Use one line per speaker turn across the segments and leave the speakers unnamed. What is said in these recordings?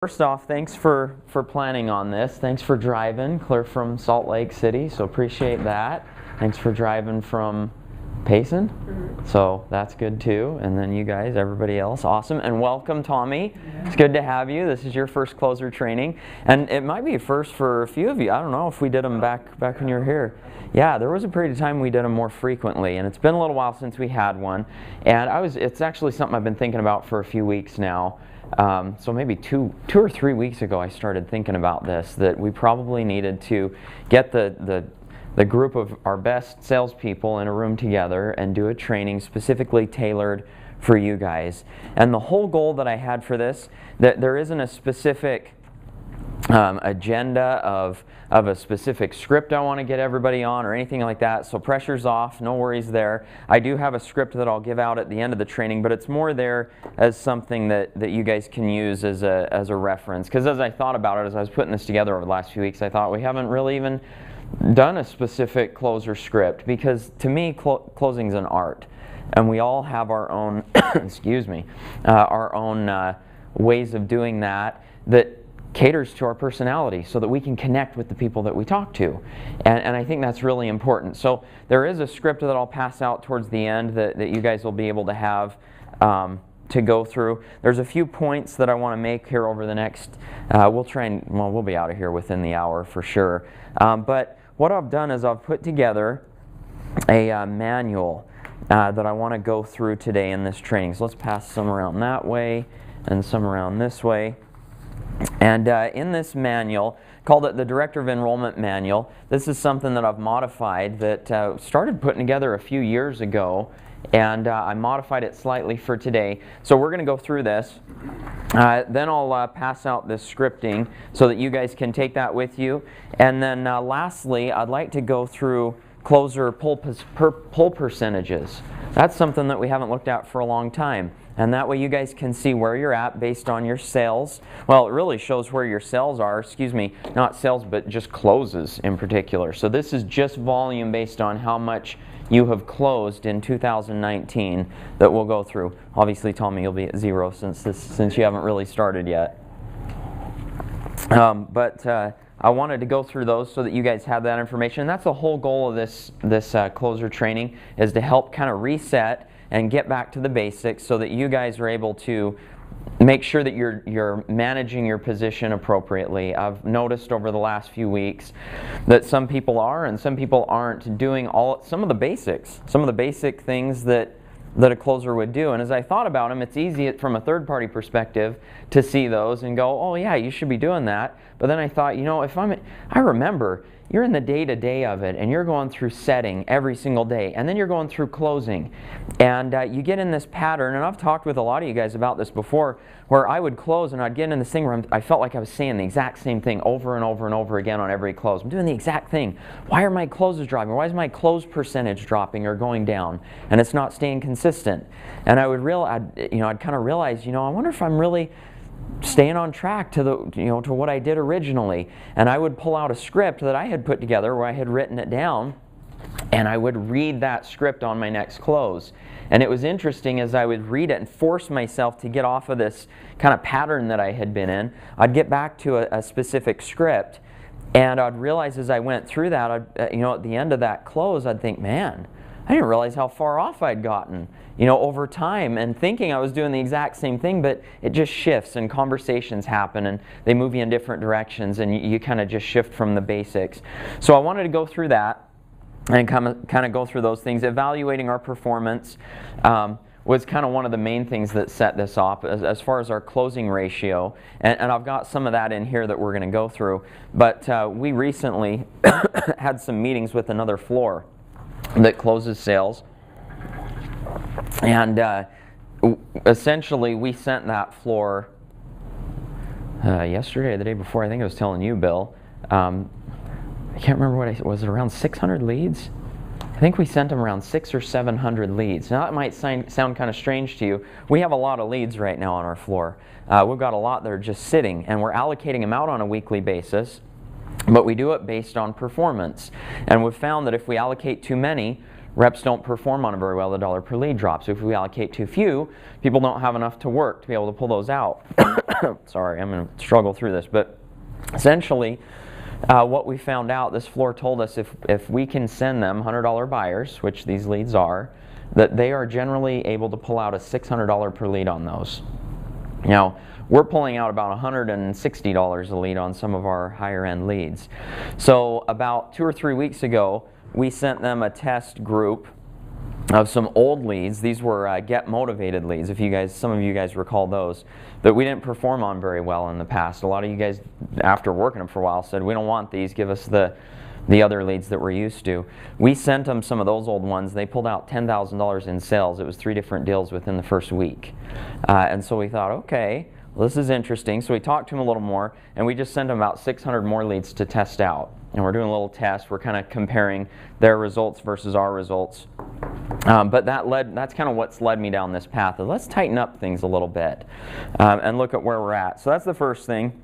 First off, thanks for planning on this. Thanks for driving clear from Salt Lake City, so appreciate that. Thanks for driving from Payson, so that's good too. And then you guys, everybody else, awesome. And welcome, Tommy. It's good to have you. This is your first closer training, and it might be a first for a few of you. I don't know if we did them back when you were here. Yeah, there was a period of time we did them more frequently, and it's been a little while since we had one. And it's actually something I've been thinking about for a few weeks now. So maybe two or 3 weeks ago I started thinking about this, that we probably needed to get the group of our best salespeople in a room together and do a training specifically tailored for you guys. And the whole goal that I had for this, that there isn't a specific agenda of a specific script I want to get everybody on or anything like that, so pressure's off, no worries there. I do have a script that I'll give out at the end of the training, but it's more there as something that you guys can use as a reference, because as I thought about it, as I was putting this together over the last few weeks, I thought we haven't really even done a specific closer script, because to me closing is an art, and we all have our own excuse me, our own ways of doing that caters to our personality so that we can connect with the people that we talk to. And I think that's really important. So there is a script that I'll pass out towards the end that you guys will be able to have to go through. There's a few points that I want to make here over the next, we'll be out of here within the hour for sure. But what I've done is I've put together a manual that I want to go through today in this training. So let's pass some around that way and some around this way. And in this manual, called it the Director of Enrollment Manual, this is something that I've modified that started putting together a few years ago, and I modified it slightly for today. So we're going to go through this. Then I'll pass out this scripting so that you guys can take that with you. And then lastly, I'd like to go through closer pull percentages. That's something that we haven't looked at for a long time. And that way you guys can see where you're at based on your sales. Well, it really shows where your sales are, not sales, but just closes in particular. So this is just volume based on how much you have closed in 2019 that we'll go through. Obviously, Tommy, you'll be at 0 since you haven't really started yet. I wanted to go through those so that you guys have that information. And that's the whole goal of this closer training, is to help kind of reset and get back to the basics so that you guys are able to make sure that you're managing your position appropriately. I've noticed over the last few weeks that some people are and some people aren't doing some of the basic things that a closer would do. And as I thought about them, it's easy from a third-party perspective to see those and go, oh yeah, you should be doing that. But then I thought, I remember you're in the day-to-day of it, and you're going through setting every single day, and then you're going through closing. And you get in this pattern, and I've talked with a lot of you guys about this before, where I would close and I'd get in this thing where I felt like I was saying the exact same thing over and over and over again on every close. I'm doing the exact thing. Why are my closes dropping? Why is my close percentage dropping or going down? And it's not staying consistent. And I'd kind of realize, I wonder if I'm really staying on track to what I did originally. And I would pull out a script that I had put together where I had written it down, and I would read that script on my next close. And it was interesting, as I would read it and force myself to get off of this kind of pattern that I had been in, I'd get back to a specific script, and I'd realize as I went through that, at the end of that close, I'd think, man, I didn't realize how far off I'd gotten, over time, and thinking I was doing the exact same thing, but it just shifts and conversations happen and they move you in different directions, and you kind of just shift from the basics. So I wanted to go through that and kind of go through those things. Evaluating our performance was kind of one of the main things that set this off as far as our closing ratio, and I've got some of that in here that we're going to go through. But we recently had some meetings with another floor that closes sales, and essentially we sent that floor yesterday or the day before. I think I was telling you, Bill, I can't remember was it around 600 leads? I think we sent them around 600 or 700 leads. Now that might sound kind of strange to you. We have a lot of leads right now on our floor. We've got a lot that are just sitting, and we're allocating them out on a weekly basis, but we do it based on performance. And we've found that if we allocate too many reps don't perform on it very well, the dollar per lead drops. If we allocate too few, people don't have enough to work to be able to pull those out. Sorry, I'm going to struggle through this, but essentially what we found out, this floor told us if we can send them $100 buyers, which these leads are, that they are generally able to pull out a $600 per lead on those. Now, we're pulling out about $160 a lead on some of our higher end leads. So about 2 or 3 weeks ago, we sent them a test group of some old leads. These were get motivated leads, if some of you guys recall those, that we didn't perform on very well in the past. A lot of you guys, after working them for a while, said, we don't want these, give us the other leads that we're used to. We sent them some of those old ones. They pulled out $10,000 in sales. It was 3 different deals within the first week. And so we thought, okay, well, this is interesting. So we talked to them a little more, and we just sent them about 600 more leads to test out. And we're doing a little test. We're kind of comparing their results versus our results. But that's kind of what's led me down this path. Let's tighten up things a little bit and look at where we're at. So that's the first thing.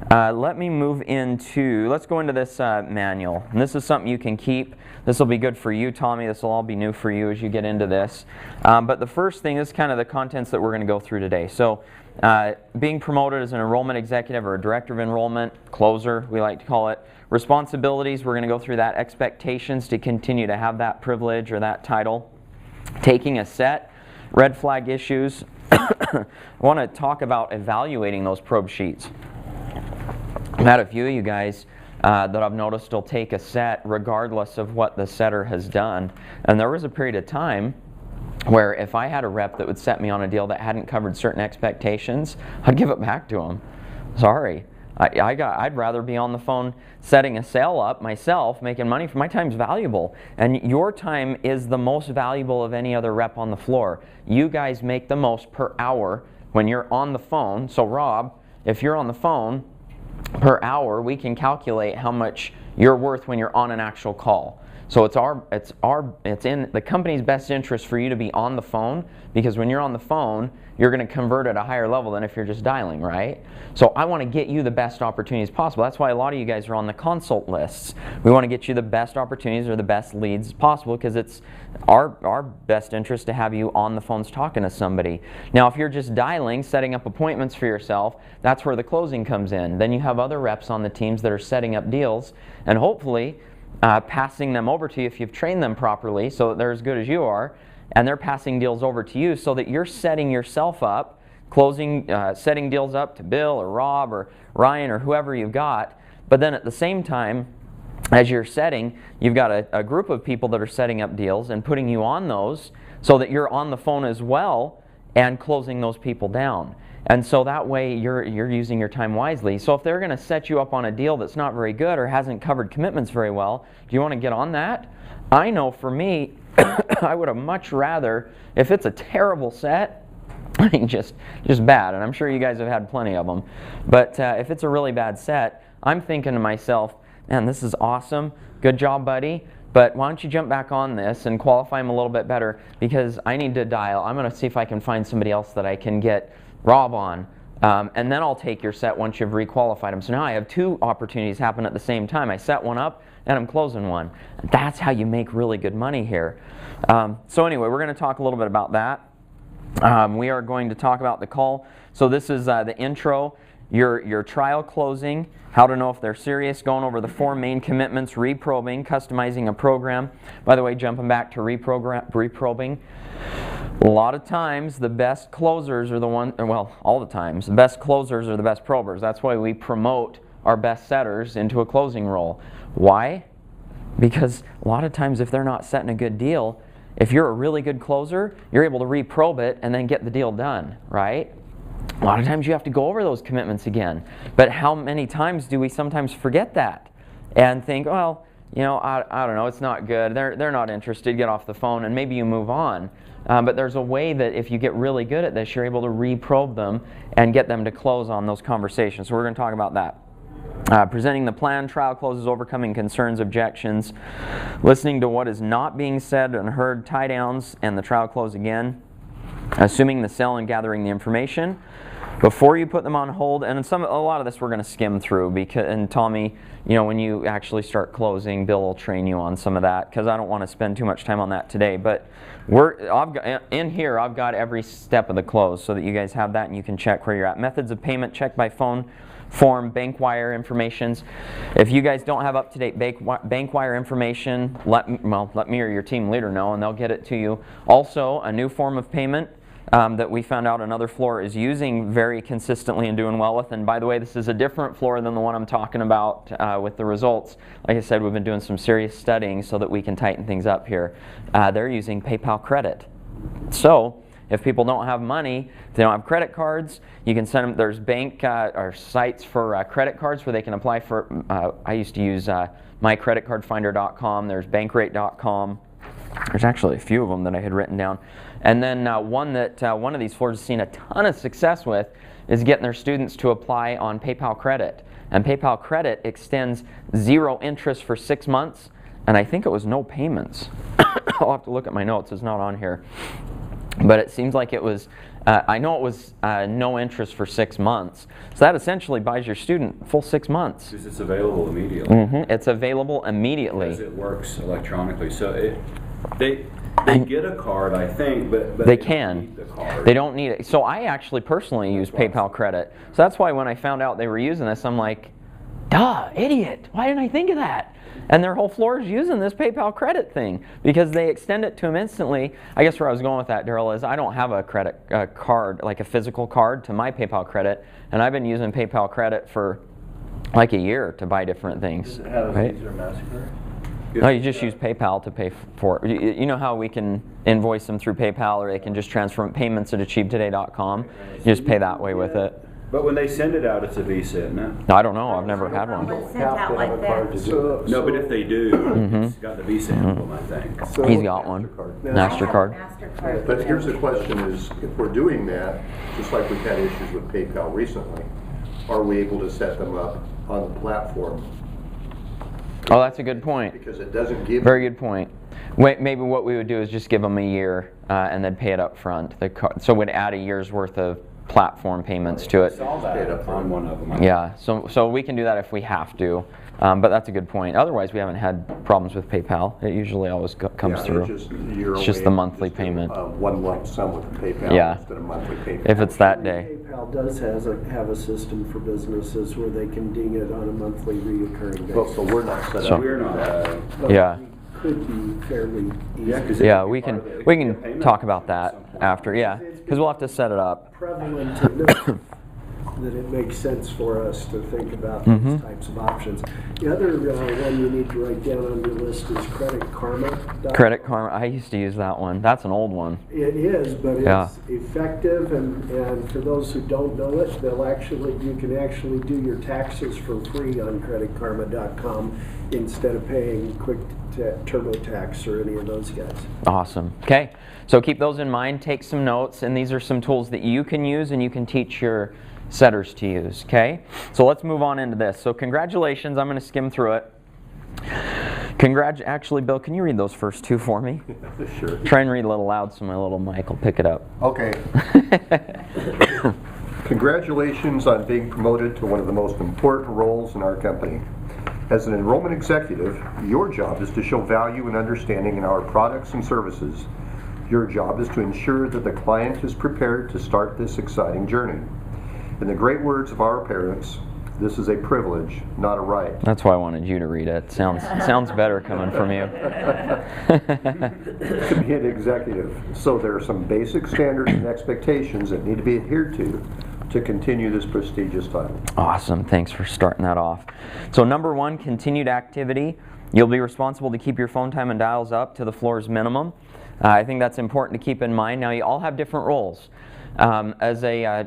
Let me move into, let's go into this manual. And this is something you can keep. This will be good for you, Tommy. This will all be new for you as you get into this. But the first thing is kind of the contents that we're going to go through today. So being promoted as an enrollment executive or a director of enrollment, closer, we like to call it. Responsibilities, we're going to go through that. Expectations to continue to have that privilege or that title. Taking a set. Red flag issues. I want to talk about evaluating those probe sheets. I've had a few of you guys that I've noticed will take a set regardless of what the setter has done. And there was a period of time where if I had a rep that would set me on a deal that hadn't covered certain expectations, I'd give it back to them. Sorry. I'd rather be on the phone setting a sale up myself, making money. My time's valuable. And your time is the most valuable of any other rep on the floor. You guys make the most per hour when you're on the phone. So Rob, if you're on the phone, per hour, we can calculate how much you're worth when you're on an actual call. So it's in the company's best interest for you to be on the phone, because when you're on the phone, you're going to convert at a higher level than if you're just dialing, right? So I want to get you the best opportunities possible. That's why a lot of you guys are on the consult lists. We want to get you the best opportunities or the best leads possible, because it's our best interest to have you on the phones talking to somebody. Now, if you're just dialing, setting up appointments for yourself, that's where the closing comes in. Then you have other reps on the teams that are setting up deals, and hopefully passing them over to you if you've trained them properly so that they're as good as you are, and they're passing deals over to you so that you're setting yourself up, setting deals up to Bill or Rob or Ryan or whoever you've got. But then at the same time, as you're setting, you've got a group of people that are setting up deals and putting you on those so that you're on the phone as well and closing those people down. And so that way you're using your time wisely. So if they're going to set you up on a deal that's not very good or hasn't covered commitments very well, do you want to get on that? I know for me, I would have much rather, if it's a terrible set, I mean just bad, and I'm sure you guys have had plenty of them, but if it's a really bad set, I'm thinking to myself, man, this is awesome, good job, buddy, but why don't you jump back on this and qualify them a little bit better, because I need to dial. I'm going to see if I can find somebody else that I can get Rob on, and then I'll take your set once you've requalified them. So now I have 2 opportunities happen at the same time. I set one up and I'm closing one. That's how you make really good money here. So anyway, we're going to talk a little bit about that. We are going to talk about the call. So this is the intro, your trial closing, how to know if they're serious, going over the 4 main commitments, reprobing, customizing a program. By the way, jumping back to reprobing, a lot of times the best closers are the ones, well, all the times, the best closers are the best probers. That's why we promote our best setters into a closing role. Why? Because a lot of times if they're not setting a good deal, if you're a really good closer, you're able to reprobe it and then get the deal done, right? A lot of times you have to go over those commitments again. But how many times do we sometimes forget that and think, well, you know, I don't know, it's not good, they're not interested, get off the phone, and maybe you move on. But there's a way that if you get really good at this, you're able to reprobe them and get them to close on those conversations. So we're going to talk about that. Presenting the plan, trial closes, overcoming concerns, objections, listening to what is not being said and heard, tie downs, and the trial close again, assuming the sale and gathering the information, before you put them on hold, and a lot of this we're going to skim through, because, and Tommy, you know, when you actually start closing, Bill will train you on some of that, because I don't want to spend too much time on that today. But in here, I've got every step of the close so that you guys have that and you can check where you're at. Methods of payment: check by phone, form, bank wire informations. If you guys don't have up-to-date bank wire information, let me or your team leader know, and they'll get it to you. Also, a new form of payment that we found out another floor is using very consistently and doing well with. And by the way, this is a different floor than the one I'm talking about with the results. Like I said, we've been doing some serious studying so that we can tighten things up here. They're using PayPal credit. So if people don't have money, if they don't have credit cards, you can send them. There's bank or sites for credit cards where they can apply for. I used to use mycreditcardfinder.com. There's bankrate.com. There's actually a few of them that I had written down. And then one of these floors has seen a ton of success with is getting their students to apply on PayPal credit. And PayPal credit extends 0 interest for 6 months, and I think it was no payments. I'll have to look at my notes. It's not on here. But it seems like it was, I know it was no interest for 6 months. So that essentially buys your student full 6 months.
Because it's available immediately.
It's available immediately.
Because it works electronically. So they get a card, I think, but
they can.
Don't need the card.
They don't need it. So I actually personally use PayPal credit. So that's why when I found out they were using this, I'm like, duh, idiot. Why didn't I think of that? And their whole floor is using this PayPal credit thing because they extend it to them instantly. I guess where I was going with that, Daryl, is I don't have a credit card, like a physical card to my PayPal credit, and I've been using PayPal credit for like a year to buy different things.
Does it have
right?
Visa or MasterCard?
No, you just use PayPal to pay for it. You know how we can invoice them through PayPal, or they can just transfer payments at achievetoday.com. You just pay that way with it.
But when they send it out, it's a Visa, isn't it?
No, I don't know. I've never had one.
It's sent out like that.
No, but if they do, it's got the Visa emblem, I think.
So
He's got one. MasterCard.
MasterCard.
But here's the question is, if we're doing that, just like we've had issues with PayPal recently, are we able to set them up on the platform?
Oh, that's a good point.
Because it doesn't give...
Very good point. Maybe what we would do is just give them a year and then pay it up front. So we'd add a year's worth of platform payments to it.
I saw that on one of them.
Yeah, so we can do that if we have to. But that's a good point. Otherwise, we haven't had problems with PayPal. It usually always comes through.
It's
just the monthly payment.
One lump sum with PayPal instead of monthly payment.
If it's that day.
PayPal does have a system for businesses where they can ding it on a monthly reoccurring basis.
Well, so we're not set
So-
up.
We're not.
But
Yeah.
we could be fairly easy.
Yeah, we can talk about that after. Yeah, because we'll have to set it up.
Prevalent enough that it makes sense for us to think about these types of options. The other one you need to write down on your list is Credit Karma.
Credit Karma. I used to use that one. That's an old one.
It is, but it's
Yeah.
effective, and for those who don't know it, you can actually do your taxes for free on creditkarma.com instead of paying TurboTax or any of those guys.
Awesome. Okay, so keep those in mind. Take some notes, and these are some tools that you can use and you can teach your setters to use. Okay, so let's move on into this. So congratulations. I'm going to skim through it. Actually, Bill, can you read those first two for me?
Sure.
Try and read a little loud so my little mic will pick it up.
Okay. Congratulations on being promoted to one of the most important roles in our company. As an enrollment executive, your job is to show value and understanding in our products and services. Your job is to ensure that the client is prepared to start this exciting journey. In the great words of our parents, this is a privilege, not a right.
That's why I wanted you to read it. Sounds better coming from you.
To be an executive. So there are some basic standards and expectations that need to be adhered to continue this prestigious title.
Awesome. Thanks for starting that off. So number one, continued activity. You'll be responsible to keep your phone time and dials up to the floor's minimum. I think that's important to keep in mind. Now, you all have different roles. As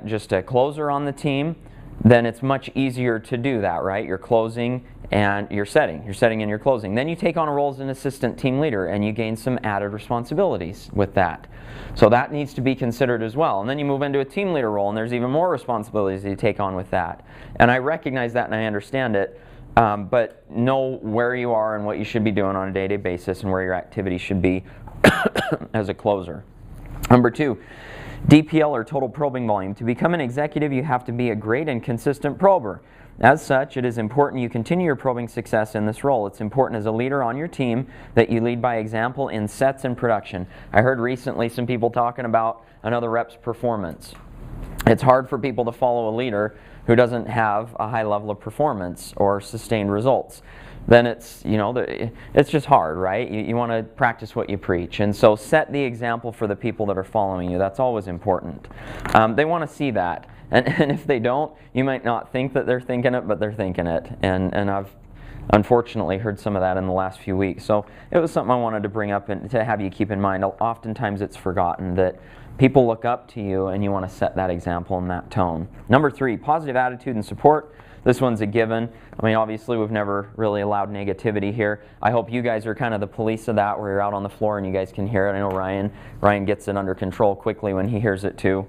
just a closer on the team, then it's much easier to do that, right? You're closing and you're setting and you're closing. Then you take on a role as an assistant team leader and you gain some added responsibilities with that. So that needs to be considered as well. And then you move into a team leader role and there's even more responsibilities that you take on with that. And I recognize that and I understand it, but know where you are and what you should be doing on a day-to-day basis and where your activity should be as a closer. Number two, DPL, or total probing volume. To become an executive, you have to be a great and consistent prober. As such, it is important you continue your probing success in this role. It's important as a leader on your team that you lead by example in sets and production. I heard recently some people talking about another rep's performance. It's hard for people to follow a leader who doesn't have a high level of performance or sustained results. Then it's, you know, it's just hard, right? You want to practice what you preach. And so set the example for the people that are following you. That's always important. They want to see that. And if they don't, you might not think that they're thinking it, but they're thinking it. And I've unfortunately heard some of that in the last few weeks. So it was something I wanted to bring up and to have you keep in mind. Oftentimes it's forgotten that people look up to you and you want to set that example and that tone. Number 3, positive attitude and support. This one's a given. I mean, obviously we've never really allowed negativity here. I hope you guys are kind of the police of that, where you're out on the floor and you guys can hear it. I know Ryan gets it under control quickly when he hears it too.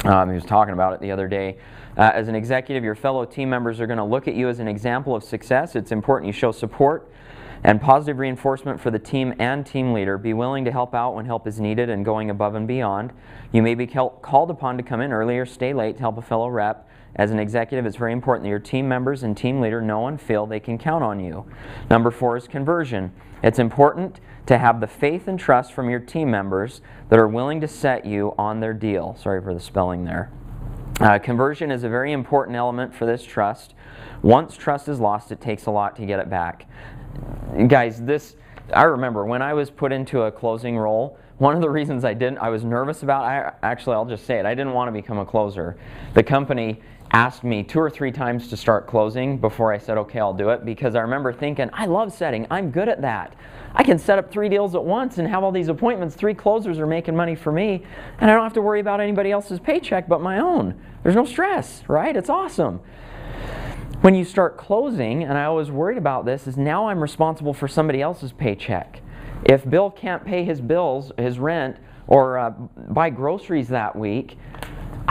He was talking about it the other day. As an executive, your fellow team members are going to look at you as an example of success. It's important you show support and positive reinforcement for the team and team leader. Be willing to help out when help is needed and going above and beyond. You may be called upon to come in early or stay late to help a fellow rep. As an executive, it's very important that your team members and team leader know and feel they can count on you. Number 4 is conversion. It's important to have the faith and trust from your team members that are willing to set you on their deal. Sorry for the spelling there. Conversion is a very important element for this trust. Once trust is lost, it takes a lot to get it back. Guys, I remember when I was put into a closing role, one of the reasons I was nervous about, actually I'll just say it, I didn't want to become a closer. The company asked me 2 or 3 times to start closing before I said, okay, I'll do it, because I remember thinking, I love setting, I'm good at that. I can set up 3 deals at once and have all these appointments. 3 closers are making money for me, and I don't have to worry about anybody else's paycheck but my own. There's no stress, right? It's awesome. When you start closing, and I always worried about this, is now I'm responsible for somebody else's paycheck. If Bill can't pay his bills, his rent, or buy groceries that week,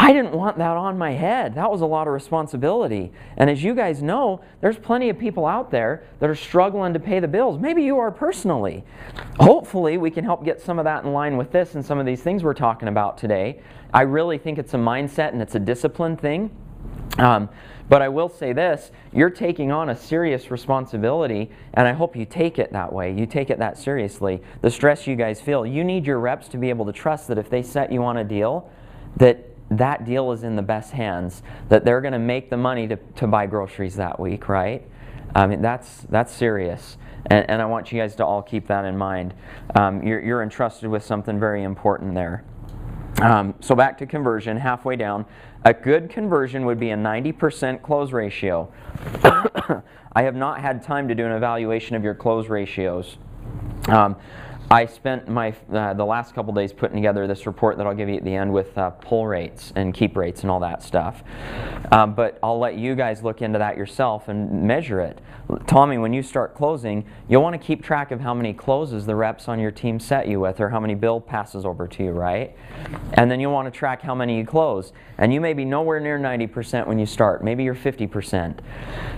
I didn't want that on my head. That was a lot of responsibility. And as you guys know, there's plenty of people out there that are struggling to pay the bills. Maybe you are personally. Hopefully we can help get some of that in line with this and some of these things we're talking about today. I really think it's a mindset and it's a discipline thing. But I will say this, you're taking on a serious responsibility, and I hope you take it that way. You take it that seriously. The stress you guys feel, you need your reps to be able to trust that if they set you on a deal, that deal is in the best hands, that they're going to make the money to buy groceries that week, right? I mean, that's serious. And I want you guys to all keep that in mind. You're entrusted with something very important there. So back to conversion, halfway down. A good conversion would be a 90% close ratio. I have not had time to do an evaluation of your close ratios. I spent the last couple days putting together this report that I'll give you at the end with pull rates and keep rates and all that stuff. But I'll let you guys look into that yourself and measure it. Tommy, when you start closing, you'll want to keep track of how many closes the reps on your team set you with, or how many bill passes over to you, right? And then you'll want to track how many you close. And you may be nowhere near 90% when you start. Maybe you're 50%.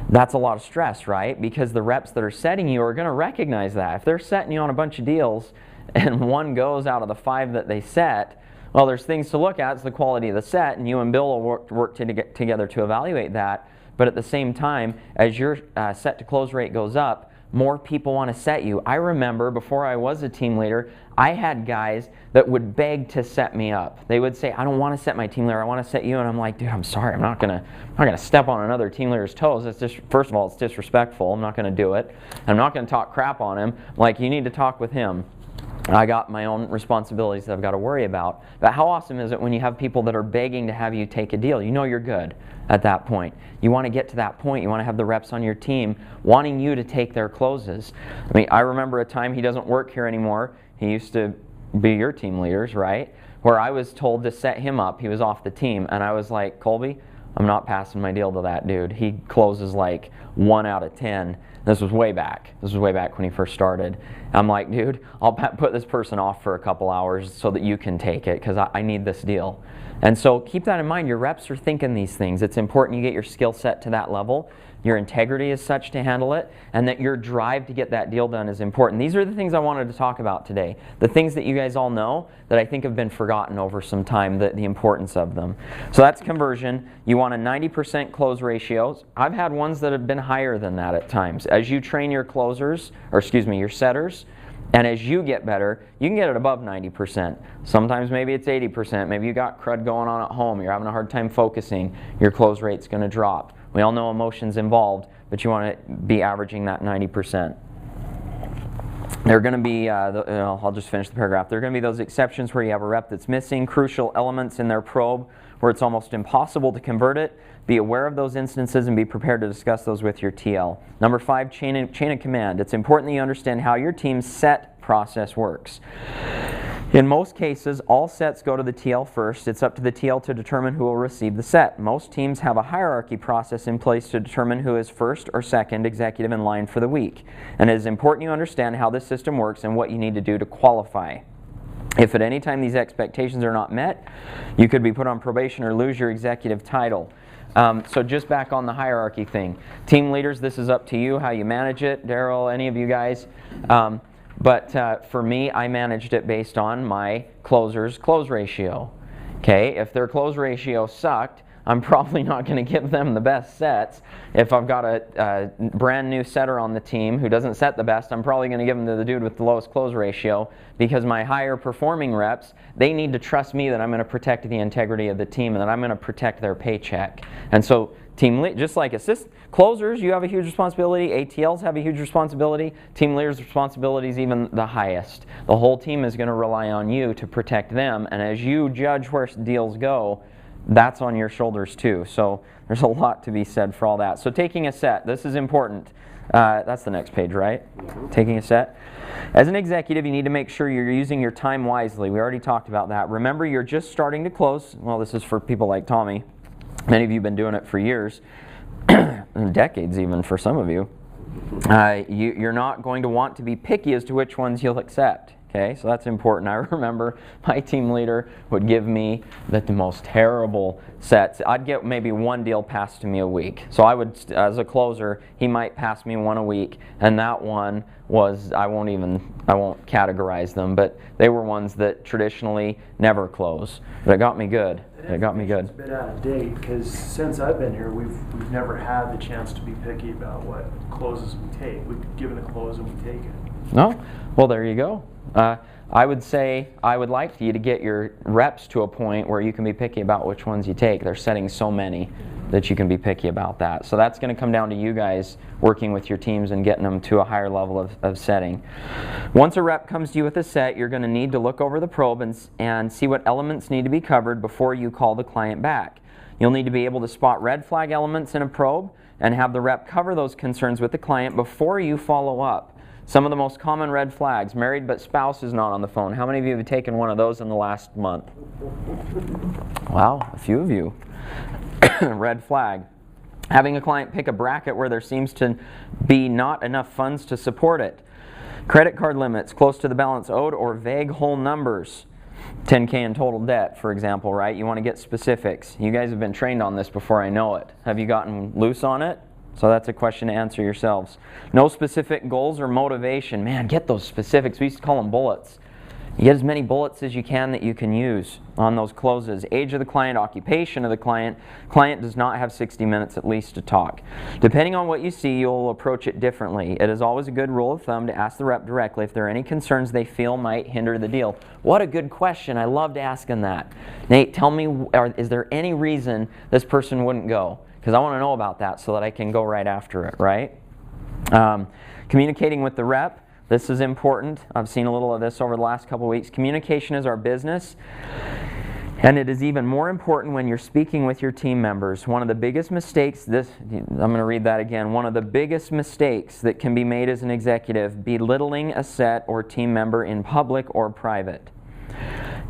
That's a lot of stress, right? Because the reps that are setting you are going to recognize that. If they're setting you on a bunch of deals and one goes out of the 5 that they set, well, there's things to look at. It's the quality of the set, and you and Bill will work together to evaluate that. But at the same time, as your set to close rate goes up, more people want to set you. I remember before I was a team leader, I had guys that would beg to set me up. They would say, I don't want to set my team leader, I want to set you. And I'm like, dude, I'm sorry, I'm not gonna step on another team leader's toes. It's just, first of all, it's disrespectful. I'm not going to do it. I'm not going to talk crap on him. Like, you need to talk with him. I got my own responsibilities that I've got to worry about. But how awesome is it when you have people that are begging to have you take a deal? You know you're good at that point. You want to get to that point. You want to have the reps on your team wanting you to take their closes. I mean, I remember a time, he doesn't work here anymore. He used to be your team leaders, right? Where I was told to set him up. He was off the team. And I was like, Colby, I'm not passing my deal to that dude. He closes like 1 out of 10. This was way back. This was way back when he first started. I'm like, dude, I'll put this person off for a couple hours so that you can take it, because I need this deal. And so keep that in mind. Your reps are thinking these things. It's important you get your skill set to that level. your integrity is such to handle it, and that your drive to get that deal done is important. These are the things I wanted to talk about today. The things that you guys all know that I think have been forgotten over some time, the importance of them. So that's conversion. You want a 90% close ratio. I've had ones that have been higher than that at times. As you train your closers, or excuse me, your setters, and as you get better, you can get it above 90%. Sometimes maybe it's 80%. Maybe you got crud going on at home. You're having a hard time focusing. Your close rate's going to drop. We all know emotions involved, but you want to be averaging that 90%. There are going to be, I'll just finish the paragraph. There are going to be those exceptions where you have a rep that's missing crucial elements in their probe, where it's almost impossible to convert it. Be aware of those instances and be prepared to discuss those with your TL. Number 5, chain of command. It's important that you understand how your team's set process works. In most cases, all sets go to the TL first. It's up to the TL to determine who will receive the set. Most teams have a hierarchy process in place to determine who is first or second executive in line for the week. And it is important you understand how this system works and what you need to do to qualify. If at any time these expectations are not met, you could be put on probation or lose your executive title. So just back on the hierarchy thing. Team leaders, this is up to you, how you manage it. Daryl, any of you guys. But for me, I managed it based on my closers' close ratio. Okay, if their close ratio sucked, I'm probably not going to give them the best sets. If I've got a brand new setter on the team who doesn't set the best, I'm probably going to give them to the dude with the lowest close ratio, because my higher performing reps, they need to trust me that I'm going to protect the integrity of the team and that I'm going to protect their paycheck. And so team lead, just like closers, you have a huge responsibility. ATLs have a huge responsibility. Team leaders' responsibility is even the highest. The whole team is going to rely on you to protect them, and as you judge where deals go, that's on your shoulders too. So there's a lot to be said for all that. So taking a set, this is important. That's the next page, right? Taking a set. As an executive, you need to make sure you're using your time wisely. We already talked about that. Remember, you're just starting to close. Well, this is for people like Tommy. Many of you have been doing it for years, decades even for some of you. You're not going to want to be picky as to which ones you'll accept. Okay, so that's important. I remember my team leader would give me the most terrible sets. I'd get maybe one deal passed to me a week. So I would, as a closer, he might pass me one a week, and that one was, I won't categorize them, but they were ones that traditionally never close. But it got me good. It got me good.
It's a bit out of date, because since I've been here, we've never had the chance to be picky about what closes we take. We've given a close and we take it.
No? Well, there you go. I would say I would like you to get your reps to a point where you can be picky about which ones you take. They're setting so many that you can be picky about that. So that's going to come down to you guys working with your teams and getting them to a higher level of setting. Once a rep comes to you with a set, you're going to need to look over the probe and see what elements need to be covered before you call the client back. You'll need to be able to spot red flag elements in a probe and have the rep cover those concerns with the client before you follow up. Some of the most common red flags: married but spouse is not on the phone. How many of you have taken one of those in the last month? Wow, a few of you. Red flag. Having a client pick a bracket where there seems to be not enough funds to support it. Credit card limits close to the balance owed or vague whole numbers. 10K in total debt, for example, right? You want to get specifics. You guys have been trained on this before, I know it. Have you gotten loose on it? So that's a question to answer yourselves. No specific goals or motivation. Man, get those specifics. We used to call them bullets. You get as many bullets as you can that you can use on those closes. Age of the client, occupation of the client. Client does not have 60 minutes at least to talk. Depending on what you see, you'll approach it differently. It is always a good rule of thumb to ask the rep directly if there are any concerns they feel might hinder the deal. What a good question. I loved asking that. Nate, tell me, is there any reason this person wouldn't go? Because I want to know about that so that I can go right after it, right? Communicating with the rep. This is important. I've seen a little of this over the last couple of weeks. Communication is our business, and it is even more important when you're speaking with your team members. One of the biggest mistakes, I'm going to read that again. One of the biggest mistakes that can be made as an executive: belittling a set or team member in public or private.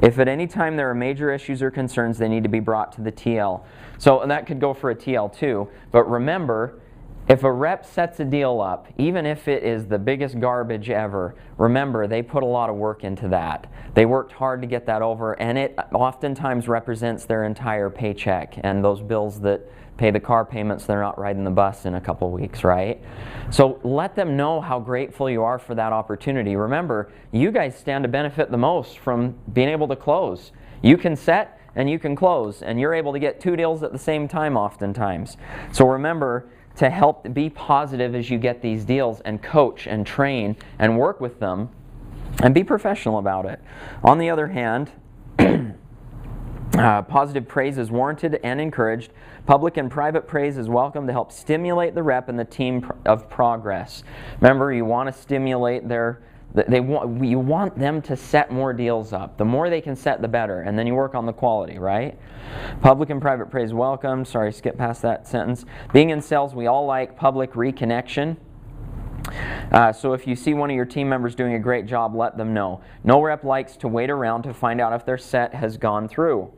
If at any time there are major issues or concerns, they need to be brought to the TL. So, and that could go for a TL too, but remember, If a rep sets a deal up, even if it is the biggest garbage ever, remember they put a lot of work into that. They worked hard to get that over, and it oftentimes represents their entire paycheck and those bills that pay the car payments. They're not riding the bus in a couple weeks, right? So let them know how grateful you are for that opportunity. Remember, you guys stand to benefit the most from being able to close. You can set and you can close, and you're able to get 2 deals at the same time oftentimes. So remember to help be positive as you get these deals, and coach and train and work with them and be professional about it. On the other hand, positive praise is warranted and encouraged. Public and private praise is welcome to help stimulate the rep and the team of progress. Remember, you want to stimulate you want them to set more deals up. The more they can set, the better, and then you work on the quality, right? Public and private praise welcome. Sorry, skip past that sentence. Being in sales, we all like public reconnection. So if you see one of your team members doing a great job, let them know. No rep likes to wait around to find out if their set has gone through.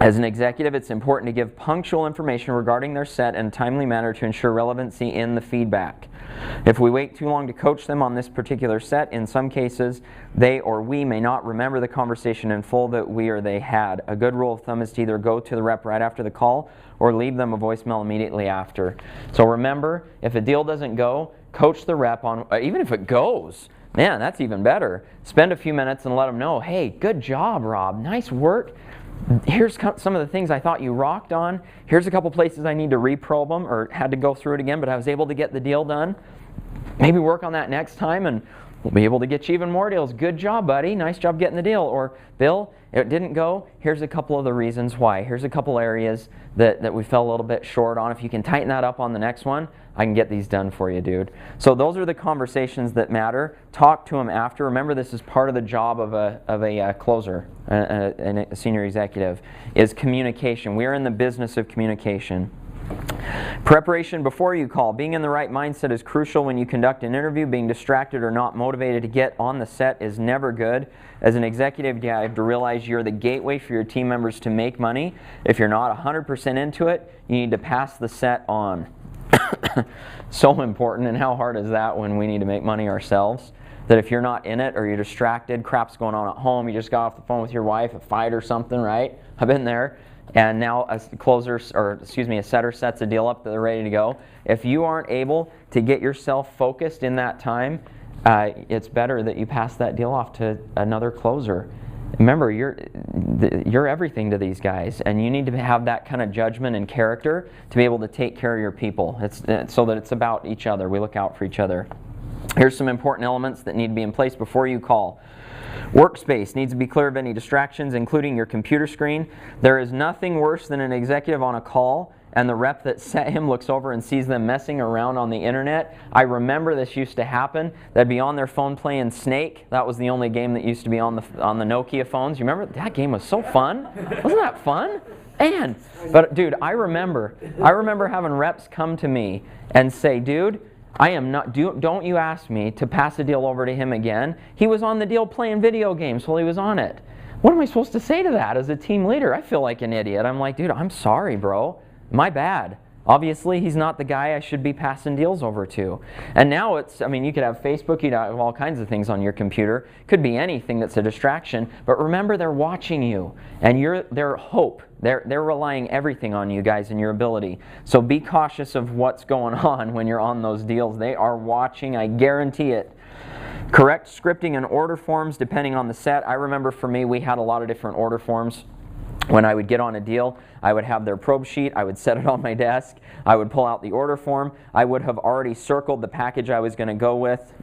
As an executive, it's important to give punctual information regarding their set in a timely manner to ensure relevancy in the feedback. If we wait too long to coach them on this particular set, in some cases, they or we may not remember the conversation in full that we or they had. A good rule of thumb is to either go to the rep right after the call or leave them a voicemail immediately after. So remember, if a deal doesn't go, coach the rep on, even if it goes, man, that's even better. Spend a few minutes and let them know, hey, good job, Rob, nice work. Here's some of the things I thought you rocked on. Here's a couple places I need to reprobe them or had to go through it again, but I was able to get the deal done. Maybe work on that next time and we'll be able to get you even more deals. Good job, buddy. Nice job getting the deal. Or, Bill, it didn't go. Here's a couple of the reasons why. Here's a couple areas that we fell a little bit short on. If you can tighten that up on the next one, I can get these done for you, dude. So those are the conversations that matter. Talk to them after. Remember, this is part of the job of a closer, a senior executive, is communication. We are in the business of communication. Preparation before you call. Being in the right mindset is crucial when you conduct an interview. Being distracted or not motivated to get on the set is never good. As an executive, you have to realize you're the gateway for your team members to make money. If you're not 100% into it, you need to pass the set on. So important, and how hard is that when we need to make money ourselves? That if you're not in it or you're distracted, crap's going on at home, you just got off the phone with your wife, a fight or something, right? I've been there. And now a setter sets a deal up that they're ready to go. If you aren't able to get yourself focused in that time, it's better that you pass that deal off to another closer. Remember, you're everything to these guys, and you need to have that kind of judgment and character to be able to take care of your people. It's so that it's about each other. We look out for each other. Here's some important elements that need to be in place before you call. Workspace needs to be clear of any distractions, including your computer screen. There is nothing worse than an executive on a call and the rep that set him looks over and sees them messing around on the internet. I remember this used to happen. They'd be on their phone playing Snake. That was the only game that used to be on the Nokia phones. You remember? That game was so fun. Wasn't that fun? Man, but dude, I remember having reps come to me and say, dude, I am not, don't you ask me to pass a deal over to him again. He was on the deal playing video games while he was on it. What am I supposed to say to that as a team leader? I feel like an idiot. I'm like, dude, I'm sorry, bro. My bad. Obviously, he's not the guy I should be passing deals over to. And now it's, I mean, you could have Facebook, you could have all kinds of things on your computer. Could be anything that's a distraction. But remember, they're watching you. And you're their hope. They're relying everything on you guys and your ability. So be cautious of what's going on when you're on those deals. They are watching, I guarantee it. Correct scripting and order forms depending on the set. I remember for me, we had a lot of different order forms. When I would get on a deal, I would have their probe sheet, I would set it on my desk, I would pull out the order form, I would have already circled the package I was going to go with,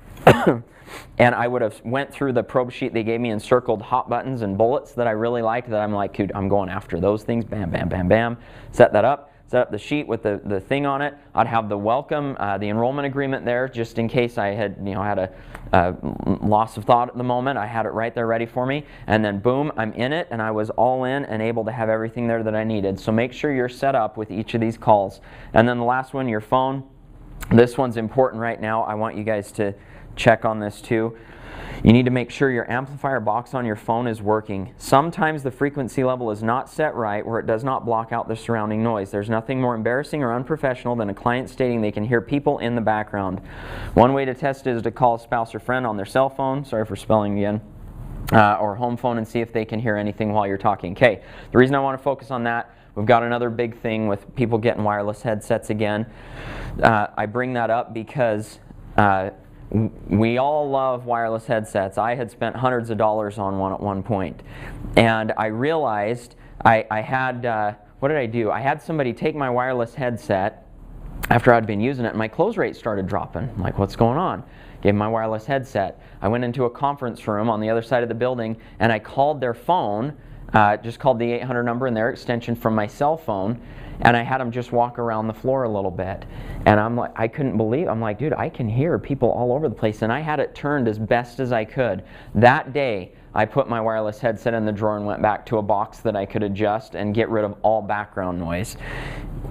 and I would have went through the probe sheet they gave me and circled hot buttons and bullets that I really liked, that I'm like, dude, I'm going after those things, bam, bam, bam, bam, set that up. Set up the sheet with the thing on it. I'd have the welcome, the enrollment agreement there, just in case I had, had a loss of thought at the moment. I had it right there ready for me. And then boom, I'm in it, and I was all in and able to have everything there that I needed. So make sure you're set up with each of these calls. And then the last one, your phone. This one's important right now. I want you guys to check on this too. You need to make sure your amplifier box on your phone is working. Sometimes the frequency level is not set right where it does not block out the surrounding noise. There's nothing more embarrassing or unprofessional than a client stating they can hear people in the background. One way to test it is to call a spouse or friend on their cell phone, sorry for spelling again, or home phone, and see if they can hear anything while you're talking. Okay, the reason I want to focus on that, we've got another big thing with people getting wireless headsets again. I bring that up because we all love wireless headsets. I had spent hundreds of dollars on one at one point. And I realized I had, what did I do? I had somebody take my wireless headset after I'd been using it, and my close rate started dropping. I'm like, what's going on? Gave them my wireless headset. I went into a conference room on the other side of the building, and I called their phone, just called the 800 number and their extension from my cell phone, and I had them just walk around the floor a little bit. And I'm like, I couldn't believe, I'm like, dude, I can hear people all over the place. And I had it turned as best as I could. That day, I put my wireless headset in the drawer and went back to a box that I could adjust and get rid of all background noise.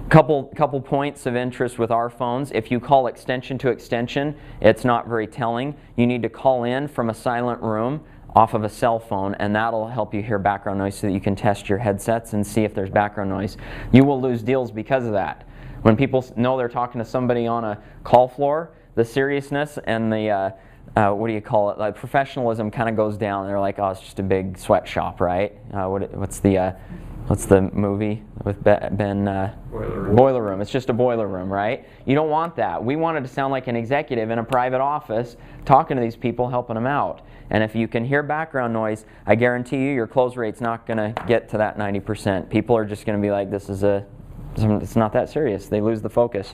Couple points of interest with our phones. If you call extension to extension, it's not very telling. You need to call in from a silent room off of a cell phone, and that'll help you hear background noise so that you can test your headsets and see if there's background noise. You will lose deals because of that. When people know they're talking to somebody on a call floor, the seriousness and the what do you call it? Like professionalism kind of goes down. They're like, oh, it's just a big sweatshop, right? What's the movie with Ben?
Boiler Room.
Boiler Room. It's just a boiler room, right? You don't want that. We wanted to sound like an executive in a private office talking to these people, helping them out. And if you can hear background noise, I guarantee you your close rate's not going to get to that 90%. People are just going to be like, it's not that serious. They lose the focus.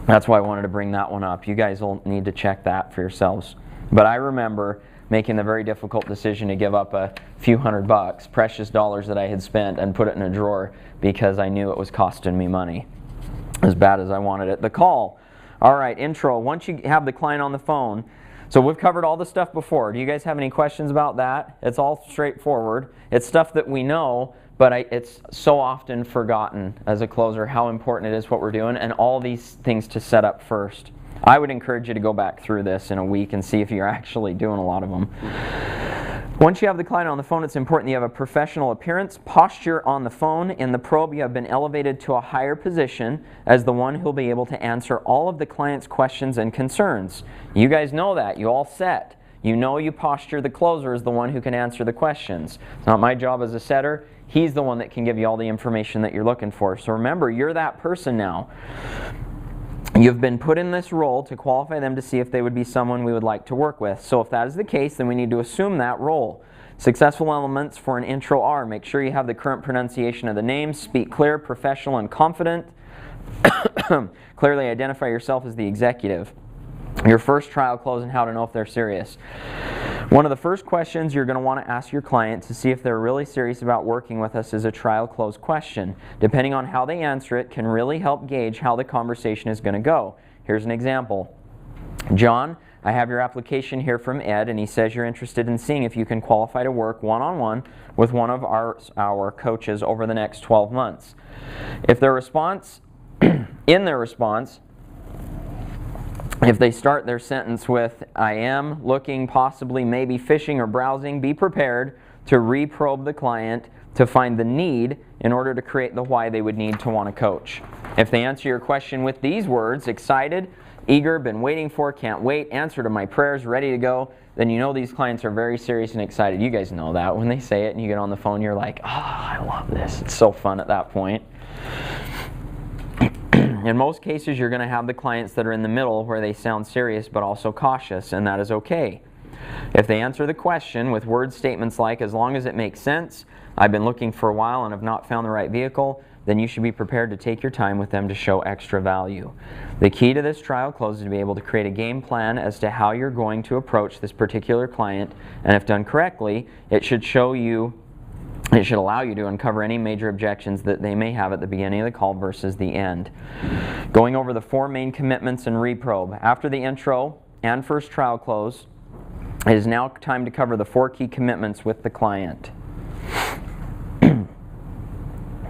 That's why I wanted to bring that one up. You guys will need to check that for yourselves. But I remember making the very difficult decision to give up a few $100, precious dollars that I had spent, and put it in a drawer because I knew it was costing me money, as bad as I wanted it. The call. All right, intro. Once you have the client on the phone, so we've covered all the stuff before. Do you guys have any questions about that? It's all straightforward. It's stuff that we know, but it's so often forgotten as a closer how important it is what we're doing, and all these things to set up first. I would encourage you to go back through this in a week and see if you're actually doing a lot of them. Once you have the client on the phone, it's important you have a professional appearance, posture on the phone. In the probe, you have been elevated to a higher position as the one who'll be able to answer all of the client's questions and concerns. You guys know that. You all set. You know you posture the closer as the one who can answer the questions. It's not my job as a setter. He's the one that can give you all the information that you're looking for. So remember, you're that person now. You've been put in this role to qualify them to see if they would be someone we would like to work with. So if that is the case, then we need to assume that role. Successful elements for an intro are: make sure you have the current pronunciation of the name, speak clear, professional, and confident, clearly identify yourself as the executive. Your first trial close and how to know if they're serious. One of the first questions you're going to want to ask your client to see if they're really serious about working with us is a trial close question. Depending on how they answer it can really help gauge how the conversation is going to go. Here's an example. John, I have your application here from Ed, and he says you're interested in seeing if you can qualify to work one-on-one with one of our coaches over the next 12 months. If their response, if they start their sentence with, I am looking, possibly, maybe, fishing, or browsing, be prepared to reprobe the client to find the need in order to create the why they would need to want to coach. If they answer your question with these words, excited, eager, been waiting for, can't wait, answer to my prayers, ready to go, then you know these clients are very serious and excited. You guys know that. When they say it and you get on the phone, you're like, oh, I love this. It's so fun at that point. In most cases, you're going to have the clients that are in the middle where they sound serious but also cautious, and that is okay. If they answer the question with word statements like, as long as it makes sense, I've been looking for a while and have not found the right vehicle, then you should be prepared to take your time with them to show extra value. The key to this trial close is to be able to create a game plan as to how you're going to approach this particular client, and if done correctly, it should allow you to uncover any major objections that they may have at the beginning of the call versus the end. Going over the 4 main commitments and reprobe. After the intro and first trial close, it is now time to cover the 4 key commitments with the client.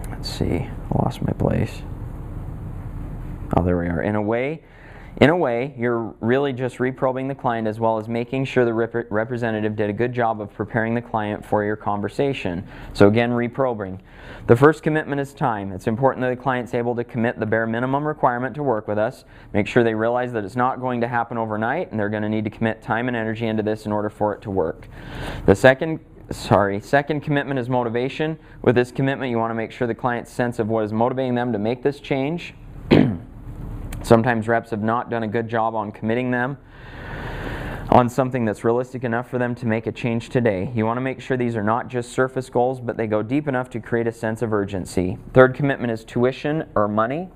Let's see, I lost my place. Oh, there we are. In a way, you're really just reprobing the client as well as making sure the representative did a good job of preparing the client for your conversation. So again, reprobing. The first commitment is time. It's important that the client's able to commit the bare minimum requirement to work with us. Make sure they realize that it's not going to happen overnight and they're going to need to commit time and energy into this in order for it to work. The second commitment is motivation. With this commitment, you want to make sure the client's sense of what is motivating them to make this change. Sometimes reps have not done a good job on committing them on something that's realistic enough for them to make a change today. You want to make sure these are not just surface goals, but they go deep enough to create a sense of urgency. Third commitment is tuition or money.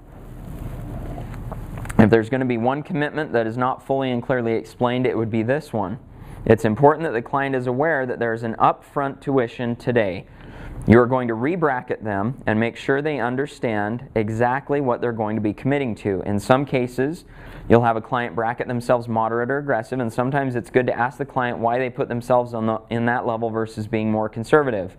If there's going to be one commitment that is not fully and clearly explained, it would be this one. It's important that the client is aware that there is an upfront tuition today. You are going to re-bracket them and make sure they understand exactly what they're going to be committing to. In some cases, you'll have a client bracket themselves moderate or aggressive, and sometimes it's good to ask the client why they put themselves in that level versus being more conservative.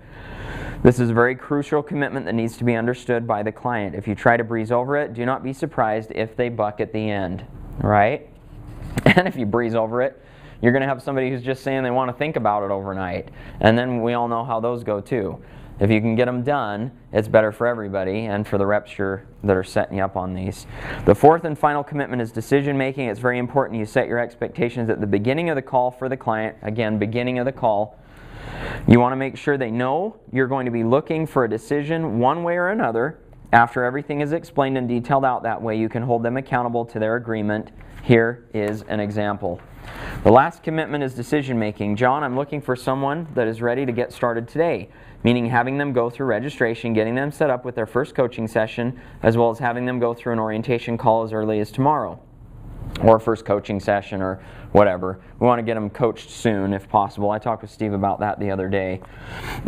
This is a very crucial commitment that needs to be understood by the client. If you try to breeze over it, do not be surprised if they buck at the end, right? And if you breeze over it, you're going to have somebody who's just saying they want to think about it overnight. And then we all know how those go too. If you can get them done, it's better for everybody and for the reps that are setting you up on these. The fourth and final commitment is decision making. It's very important you set your expectations at the beginning of the call for the client. Again, beginning of the call. You want to make sure they know you're going to be looking for a decision one way or another. After everything is explained and detailed out, that way you can hold them accountable to their agreement. Here is an example. The last commitment is decision making. John, I'm looking for someone that is ready to get started today, meaning having them go through registration, getting them set up with their first coaching session, as well as having them go through an orientation call as early as tomorrow, or first coaching session or whatever. We want to get them coached soon if possible. I talked with Steve about that the other day.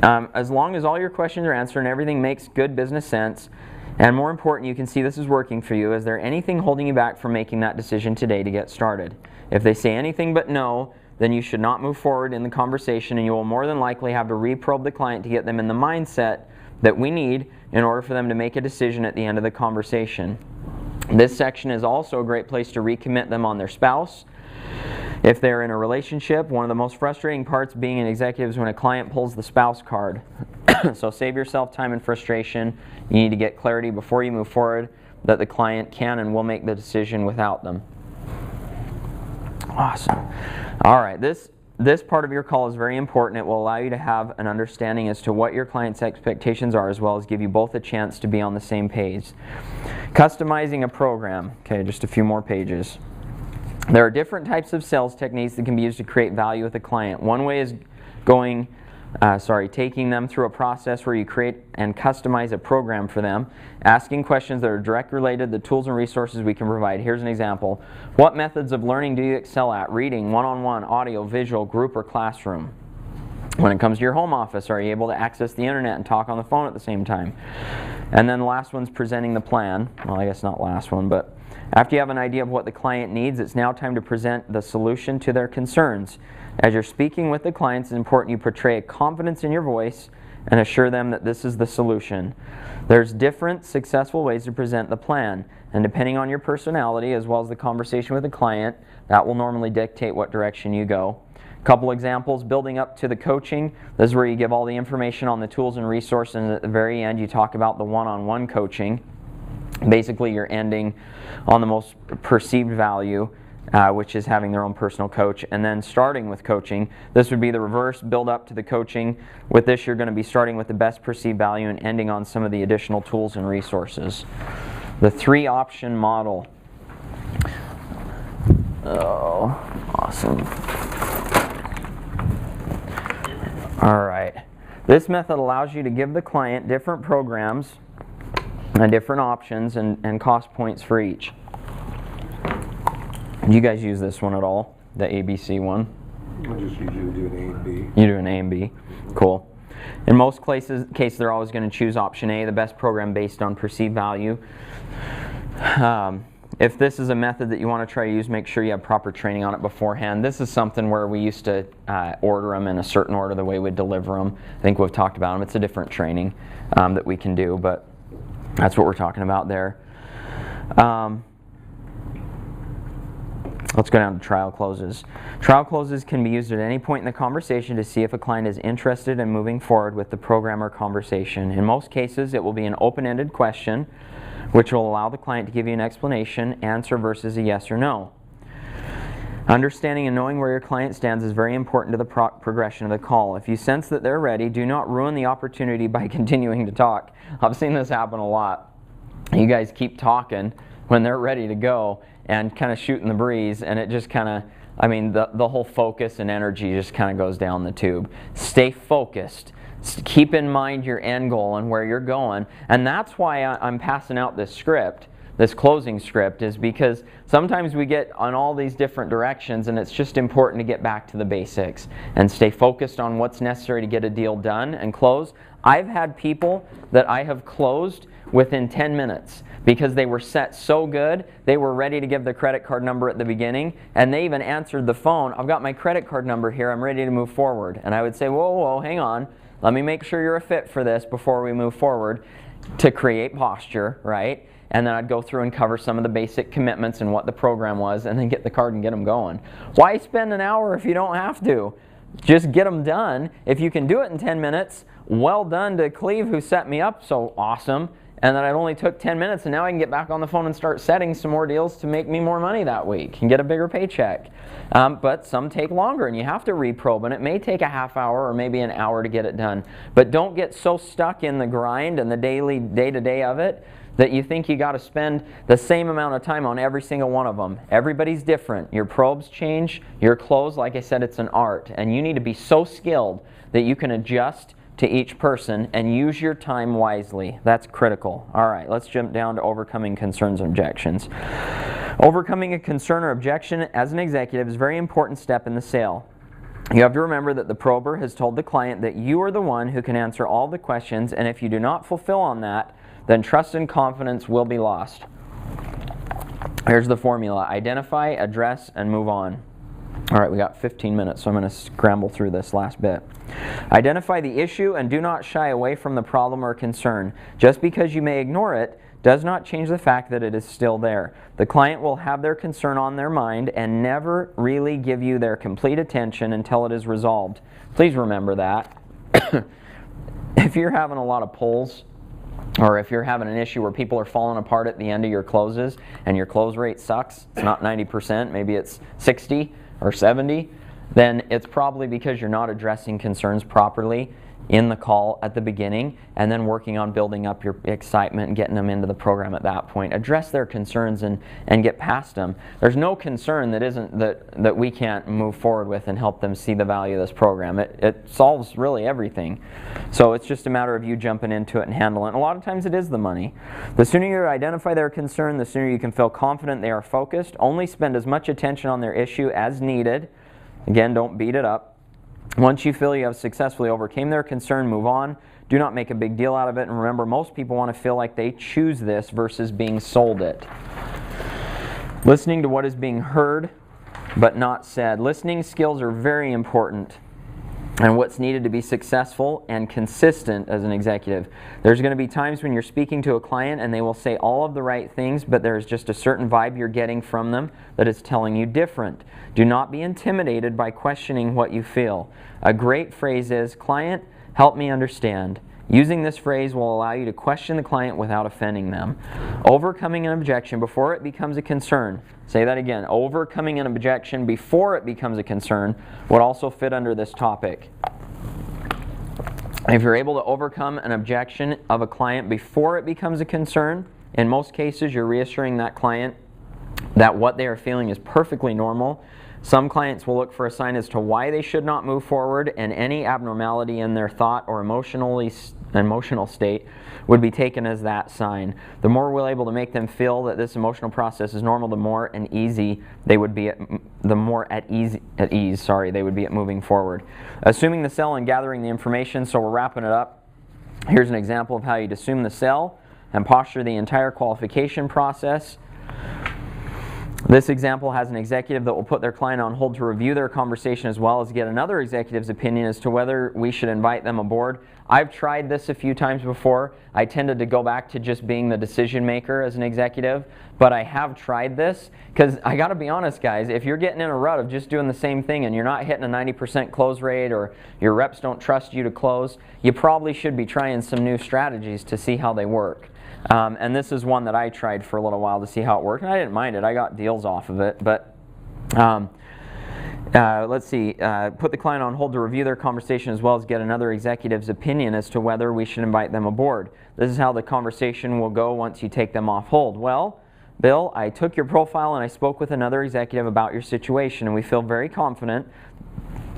As long as all your questions are answered and everything makes good business sense, and more important, you can see this is working for you, is there anything holding you back from making that decision today to get started? If they say anything but no, then you should not move forward in the conversation, and you will more than likely have to reprobe the client to get them in the mindset that we need in order for them to make a decision at the end of the conversation. This section is also a great place to recommit them on their spouse. If they're in a relationship, one of the most frustrating parts being an executive is when a client pulls the spouse card. So save yourself time and frustration. You need to get clarity before you move forward that the client can and will make the decision without them. Awesome. All right, this part of your call is very important. It will allow you to have an understanding as to what your client's expectations are, as well as give you both a chance to be on the same page. Customizing a program. Okay, just a few more pages. There are different types of sales techniques that can be used to create value with a client. One way is taking them through a process where you create and customize a program for them, asking questions that are directly related to the tools and resources we can provide. Here's an example. What methods of learning do you excel at? Reading, one-on-one, audio, visual, group, or classroom? When it comes to your home office, are you able to access the internet and talk on the phone at the same time? And then the last one's presenting the plan. Well, I guess not last one, but after you have an idea of what the client needs, it's now time to present the solution to their concerns. As you're speaking with the clients, it's important you portray a confidence in your voice and assure them that this is the solution. There's different successful ways to present the plan, and depending on your personality as well as the conversation with the client, that will normally dictate what direction you go. A couple examples, building up to the coaching. This is where you give all the information on the tools and resources, and at the very end you talk about the one-on-one coaching. Basically, you're ending on the most perceived value, which is having their own personal coach, and then starting with coaching. This would be the reverse, build up to the coaching. With this, you're going to be starting with the best perceived value and ending on some of the additional tools and resources. The 3-option model. Oh, awesome. All right. This method allows you to give the client different programs and different options and cost points for each. Do you guys use this one at all? The ABC one?
I just usually do an A and B.
You do an A and B? Cool. In most cases they're always going to choose option A, the best program based on perceived value. If this is a method that you want to try to use, make sure you have proper training on it beforehand. This is something where we used to order them in a certain order, the way we'd deliver them. I think we've talked about them. It's a different training that we can do, but that's what we're talking about there. Let's go down to trial closes. Trial closes can be used at any point in the conversation to see if a client is interested in moving forward with the program or conversation. In most cases, it will be an open-ended question, which will allow the client to give you an explanation, answer versus a yes or no. Understanding and knowing where your client stands is very important to the progression of the call. If you sense that they're ready, do not ruin the opportunity by continuing to talk. I've seen this happen a lot. You guys keep talking when they're ready to go and kind of shooting the breeze, and it just kind of, I mean, the whole focus and energy just kind of goes down the tube. Stay focused. Keep in mind your end goal and where you're going, and that's why I'm passing out this script, this closing script, is because sometimes we get on all these different directions, and it's just important to get back to the basics and stay focused on what's necessary to get a deal done and close. I've had people that I have closed within 10 minutes because they were set so good, they were ready to give the credit card number at the beginning, and they even answered the phone, I've got my credit card number here, I'm ready to move forward. And I would say, whoa, whoa, hang on, let me make sure you're a fit for this before we move forward, to create posture, right? And then I'd go through and cover some of the basic commitments and what the program was, and then get the card and get them going. Why spend an hour if you don't have to? Just get them done. If you can do it in 10 minutes, well done to Cleve, who set me up so awesome. And then it only took 10 minutes, and now I can get back on the phone and start setting some more deals to make me more money that week and get a bigger paycheck. But some take longer, and you have to reprobe, and it may take a half hour or maybe an hour to get it done. But don't get so stuck in the grind and the daily, day-to-day of it that you think you got to spend the same amount of time on every single one of them. Everybody's different. Your probes change. Your close, like I said, it's an art, and you need to be so skilled that you can adjust to each person and use your time wisely. That's critical. All right, let's jump down to overcoming concerns and objections. Overcoming a concern or objection as an executive is a very important step in the sale. You have to remember that the prober has told the client that you are the one who can answer all the questions, and if you do not fulfill on that, then trust and confidence will be lost. Here's the formula. Identify, address, and move on. All right, we got 15 minutes, so I'm going to scramble through this last bit. Identify the issue and do not shy away from the problem or concern. Just because you may ignore it does not change the fact that it is still there. The client will have their concern on their mind and never really give you their complete attention until it is resolved. Please remember that. If you're having a lot of pulls, or if you're having an issue where people are falling apart at the end of your closes and your close rate sucks, it's not 90%, maybe it's 60 or 70, then it's probably because you're not addressing concerns properly in the call at the beginning, and then working on building up your excitement and getting them into the program at that point. Address their concerns and get past them. There's no concern that we can't move forward with and help them see the value of this program. It solves really everything. So it's just a matter of you jumping into it and handling it. And a lot of times it is the money. The sooner you identify their concern, the sooner you can feel confident they are focused. Only spend as much attention on their issue as needed. Again, don't beat it up. Once you feel you have successfully overcame their concern, move on. Do not make a big deal out of it. And remember, most people want to feel like they choose this versus being sold it. Listening to what is being heard but not said. Listening skills are very important and what's needed to be successful and consistent as an executive. There's going to be times when you're speaking to a client and they will say all of the right things, but there's just a certain vibe you're getting from them that is telling you different. Do not be intimidated by questioning what you feel. A great phrase is, "Client, help me understand." Using this phrase will allow you to question the client without offending them. Overcoming an objection before it becomes a concern. Say that again. Overcoming an objection before it becomes a concern would also fit under this topic. If you're able to overcome an objection of a client before it becomes a concern, in most cases you're reassuring that client that what they are feeling is perfectly normal. Some clients will look for a sign as to why they should not move forward, and any abnormality in their thought or emotional state would be taken as that sign. The more we're able to make them feel that this emotional process is normal, the more at ease they would be at moving forward. Assuming the sell and gathering the information, so we're wrapping it up. Here's an example of how you'd assume the sell and posture the entire qualification process. This example has an executive that will put their client on hold to review their conversation as well as get another executive's opinion as to whether we should invite them aboard. I've tried this a few times before. I tended to go back to just being the decision maker as an executive, but I have tried this because I got to be honest, guys, if you're getting in a rut of just doing the same thing and you're not hitting a 90% close rate or your reps don't trust you to close, you probably should be trying some new strategies to see how they work. And this is one that I tried for a little while to see how it worked, and I didn't mind it. I got deals off of it, but let's see. Put the client on hold to review their conversation as well as get another executive's opinion as to whether we should invite them aboard. This is how the conversation will go once you take them off hold. Well, Bill, I took your profile and I spoke with another executive about your situation, and we feel very confident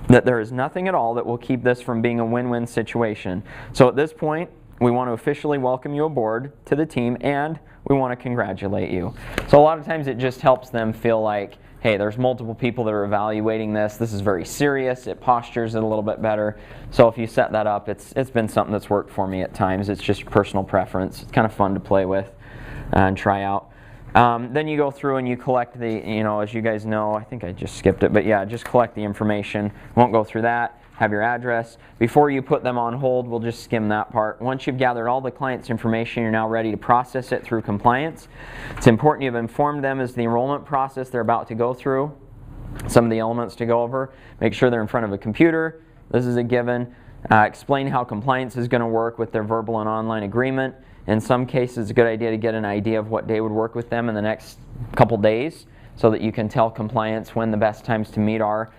that there is nothing at all that will keep this from being a win-win situation. So at this point, we want to officially welcome you aboard to the team, and we want to congratulate you. So a lot of times it just helps them feel like, hey, there's multiple people that are evaluating this. This is very serious. It postures it a little bit better. So if you set that up, it's been something that's worked for me at times. It's just personal preference. It's kind of fun to play with and try out. Then you go through and you collect the, as you guys know, I think I just skipped it, but yeah, just collect the information. Won't go through that. Have your address. Before you put them on hold, we'll just skim that part. Once you've gathered all the client's information, you're now ready to process it through compliance. It's important you've informed them as the enrollment process they're about to go through. Some of the elements to go over. Make sure they're in front of a computer. This is a given. Explain how compliance is going to work with their verbal and online agreement. In some cases, it's a good idea to get an idea of what day would work with them in the next couple days so that you can tell compliance when the best times to meet are.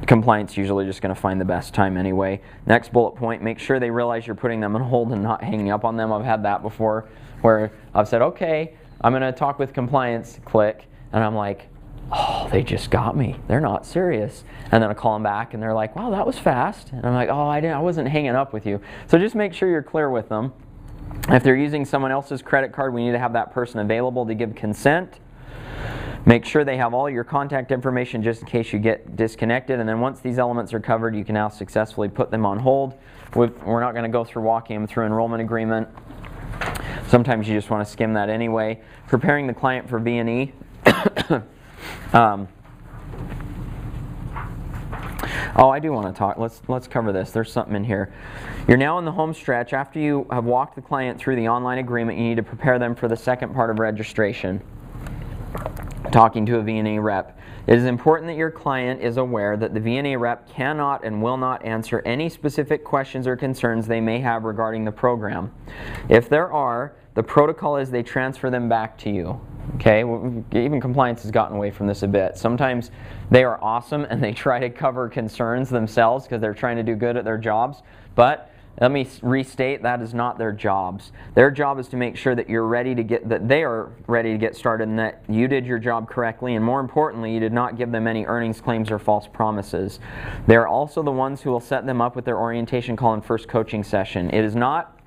Compliance usually just going to find the best time anyway. Next bullet point, make sure they realize you're putting them on hold and not hanging up on them. I've had that before where I've said, okay, I'm going to talk with compliance, click, and I'm like, oh, they just got me. They're not serious. And then I call them back and they're like, wow, that was fast. And I'm like, oh, I wasn't hanging up with you. So just make sure you're clear with them. If they're using someone else's credit card, we need to have that person available to give consent. Make sure they have all your contact information just in case you get disconnected, and then once these elements are covered, you can now successfully put them on hold. We're not going to go through walking them through enrollment agreement. Sometimes you just want to skim that anyway. Preparing the client for V&E. Oh, I do want to talk. Let's cover this. There's something in here. You're now in the home stretch. After you have walked the client through the online agreement, you need to prepare them for the second part of registration. Talking to a V&A rep. It is important that your client is aware that the V&A rep cannot and will not answer any specific questions or concerns they may have regarding the program. If there are, the protocol is they transfer them back to you. Okay, even compliance has gotten away from this a bit. Sometimes they are awesome and they try to cover concerns themselves because they're trying to do good at their jobs, but let me restate, that is not their jobs. Their job is to make sure that you're ready to that they are ready to get started and that you did your job correctly, and more importantly, you did not give them any earnings claims or false promises. They're also the ones who will set them up with their orientation call and first coaching session. It is not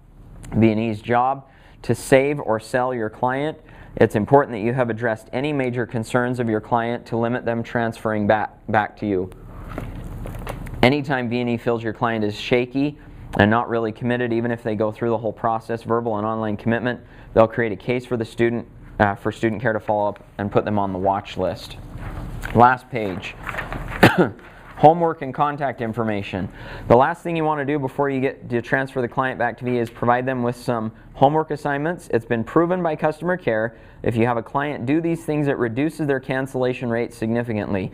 B&E's job to save or sell your client. It's important that you have addressed any major concerns of your client to limit them transferring back to you. Anytime B&E feels your client is shaky and not really committed, even if they go through the whole process, verbal and online commitment, they'll create a case for the student, for student care to follow up and put them on the watch list. Last page. Homework and contact information. The last thing you want to do before you get to transfer the client back to me is provide them with some homework assignments. It's been proven by customer care, if you have a client do these things, it reduces their cancellation rate significantly.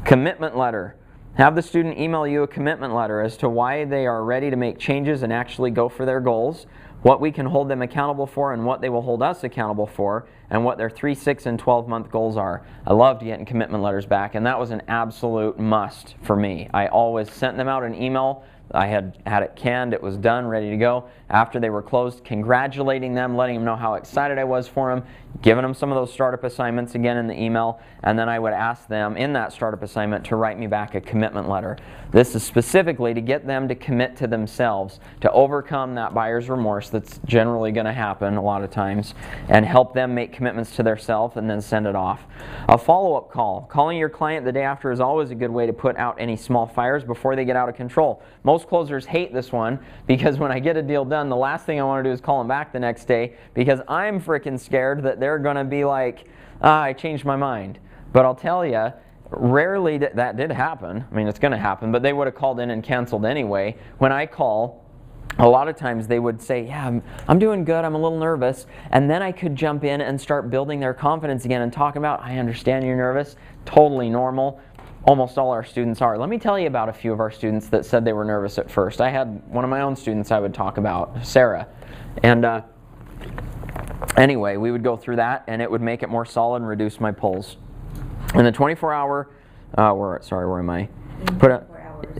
Commitment letter. Have the student email you a commitment letter as to why they are ready to make changes and actually go for their goals, what we can hold them accountable for and what they will hold us accountable for, and what their 3, 6, and 12-month goals are. I loved getting commitment letters back, and that was an absolute must for me. I always sent them out an email. I had it canned, it was done, ready to go. After they were closed, congratulating them, letting them know how excited I was for them, giving them some of those startup assignments again in the email, and then I would ask them in that startup assignment to write me back a commitment letter. This is specifically to get them to commit to themselves, to overcome that buyer's remorse that's generally going to happen a lot of times, and help them make commitments to themselves and then send it off. A follow-up call. Calling your client the day after is always a good way to put out any small fires before they get out of control. Most Most closers hate this one because when I get a deal done, the last thing I want to do is call them back the next day because I'm freaking scared that they're going to be like, I changed my mind. But I'll tell you, rarely that did happen. I mean, it's going to happen, but they would have called in and canceled anyway. When I call, a lot of times they would say, yeah, I'm doing good, I'm a little nervous, and then I could jump in and start building their confidence again and talking about, I understand you're nervous, totally normal. Almost all our students are. Let me tell you about a few of our students that said they were nervous at first. I had one of my own students I would talk about, Sarah, and anyway, we would go through that and it would make it more solid and reduce my pulls. In the 24-hour, where am I?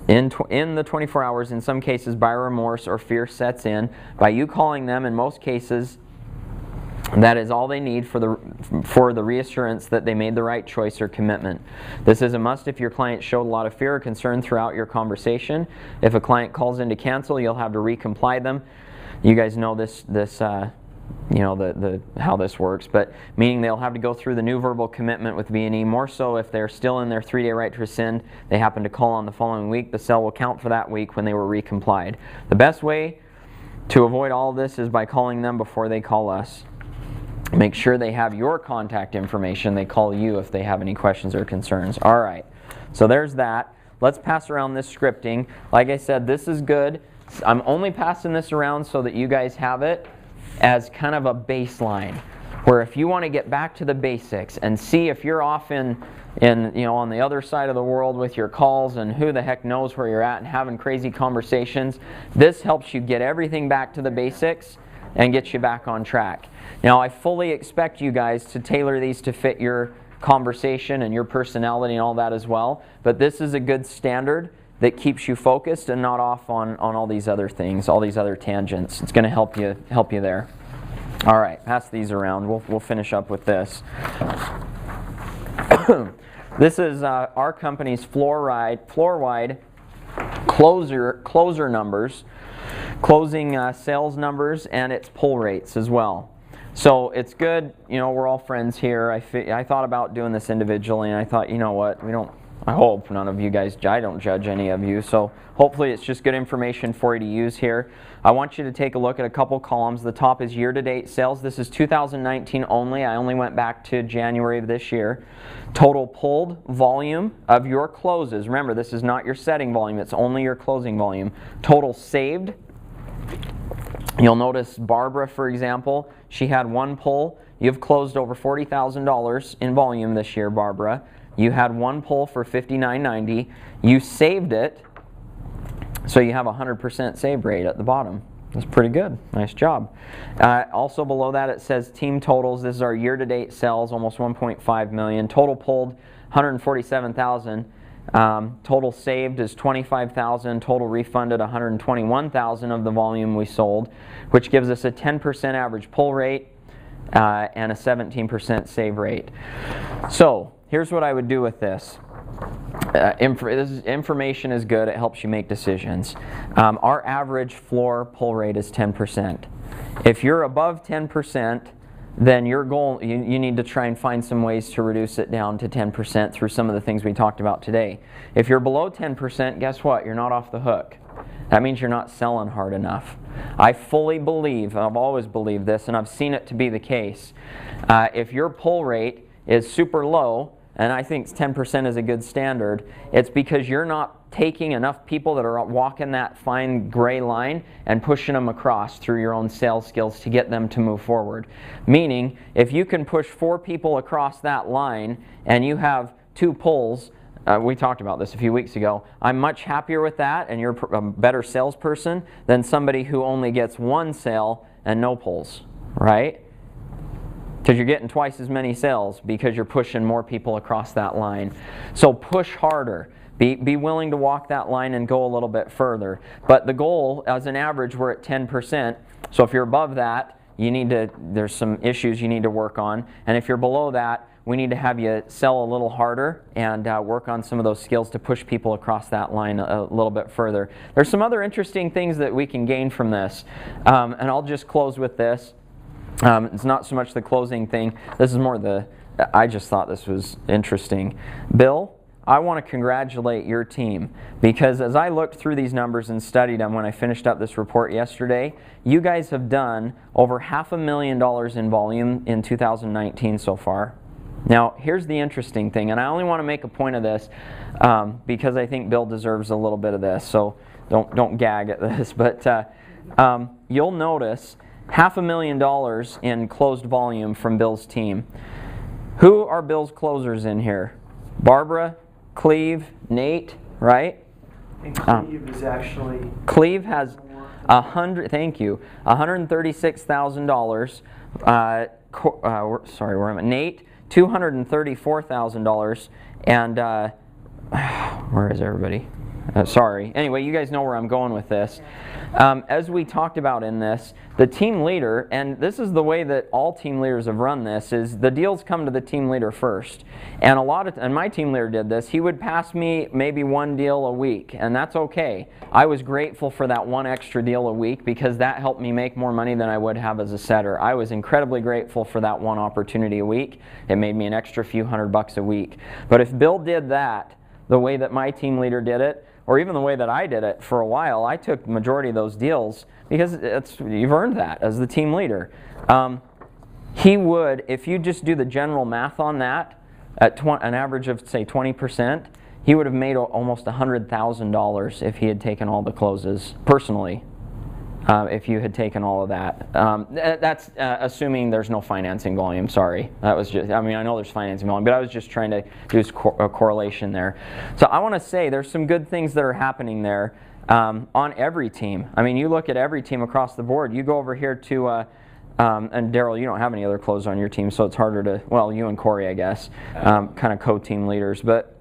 In the 24 hours, in some cases, buyer remorse or fear sets in. By you calling them, in most cases, that is all they need for the reassurance that they made the right choice or commitment. This is a must if your client showed a lot of fear or concern throughout your conversation. If a client calls in to cancel, you'll have to recomply them. You guys know this you know how this works, but meaning they'll have to go through the new verbal commitment with B&E. More so if they're still in their 3-day right to rescind, they happen to call on the following week, the sale will count for that week when they were recomplied. The best way to avoid all of this is by calling them before they call us. Make sure they have your contact information. They call you if they have any questions or concerns. All right, so there's that. Let's pass around this scripting. Like I said, this is good. I'm only passing this around so that you guys have it as kind of a baseline, where if you want to get back to the basics and see if you're off in on the other side of the world with your calls and who the heck knows where you're at and having crazy conversations, this helps you get everything back to the basics and get you back on track. Now, I fully expect you guys to tailor these to fit your conversation and your personality and all that as well, but this is a good standard that keeps you focused and not off on all these other things, all these other tangents. It's going to help you there. All right, pass these around. We'll finish up with this. This is our company's floor-wide closer numbers, closing sales numbers, and its pull rates as well. So it's good. We're all friends here. I thought about doing this individually, and I thought, you know what, I hope none of you guys, I don't judge any of you, so hopefully it's just good information for you to use here. I want you to take a look at a couple columns. The top is year-to-date sales. This is 2019 only. I only went back to January of this year. Total pulled volume of your closes. Remember, this is not your setting volume. It's only your closing volume. Total saved. You'll notice Barbara, for example, she had one pull. You've closed over $40,000 in volume this year, Barbara. You had one pull for $59.90. You saved it, so you have a 100% save rate at the bottom. That's pretty good. Nice job. Also below that it says team totals. This is our year-to-date sales, almost $1.5 million. Total pulled, $147,000. Total saved is $25,000. Total refunded, $121,000 of the volume we sold, which gives us a 10% average pull rate and a 17% save rate. So here's what I would do with this. Information is good. It helps you make decisions. Our average floor pull rate is 10%. If you're above 10%, then your goal, you need to try and find some ways to reduce it down to 10% through some of the things we talked about today. If you're below 10%, guess what? You're not off the hook. That means you're not selling hard enough. I fully believe, and I've always believed this, and I've seen it to be the case. If your pull rate is super low, and I think 10% is a good standard, it's because you're not taking enough people that are walking that fine gray line and pushing them across through your own sales skills to get them to move forward. Meaning, if you can push 4 people across that line and you have 2 pulls, we talked about this a few weeks ago, I'm much happier with that, and you're a better salesperson than somebody who only gets 1 sale and no pulls, right? Because you're getting twice as many sales because you're pushing more people across that line. So push harder. Be willing to walk that line and go a little bit further. But the goal, as an average, we're at 10%. So if you're above that, there's some issues you need to work on. And if you're below that, we need to have you sell a little harder and work on some of those skills to push people across that line a little bit further. There's some other interesting things that we can gain from this. And I'll just close with this. It's not so much the closing thing. This is more I just thought this was interesting. Bill, I want to congratulate your team, because as I looked through these numbers and studied them when I finished up this report yesterday, you guys have done over $500,000 in volume in 2019 so far. Now, here's the interesting thing, and I only want to make a point of this because I think Bill deserves a little bit of this, so don't gag at this, but you'll notice $500,000 in closed volume from Bill's team. Who are Bill's closers in here? Barbara, Cleve, Nate, right?
And Cleve is actually...
Cleve has $136,000. Sorry, where am I? Nate, $234,000, and where is everybody? Sorry. Anyway, you guys know where I'm going with this. As we talked about in this, the team leader, and this is the way that all team leaders have run this, is the deals come to the team leader first. And and my team leader did this. He would pass me maybe one deal a week, and that's okay. I was grateful for that one extra deal a week because that helped me make more money than I would have as a setter. I was incredibly grateful for that one opportunity a week. It made me an extra few $100 a week. But if Bill did that the way that my team leader did it, or even the way that I did it for a while, I took the majority of those deals because you've earned that as the team leader. He would, if you just do the general math on that, at an average of say 20%, he would have made almost $100,000 if he had taken all the closes personally. If you had taken all of that. That's assuming there's no financing volume, sorry. That was just, I mean, I know there's financing volume, but I was just trying to do a correlation there. So I want to say there's some good things that are happening there on every team. I mean, you look at every team across the board. You go over here to, and Daryl, you don't have any other closers on your team, so it's harder to, well, you and Corey, I guess, kind of co-team leaders. But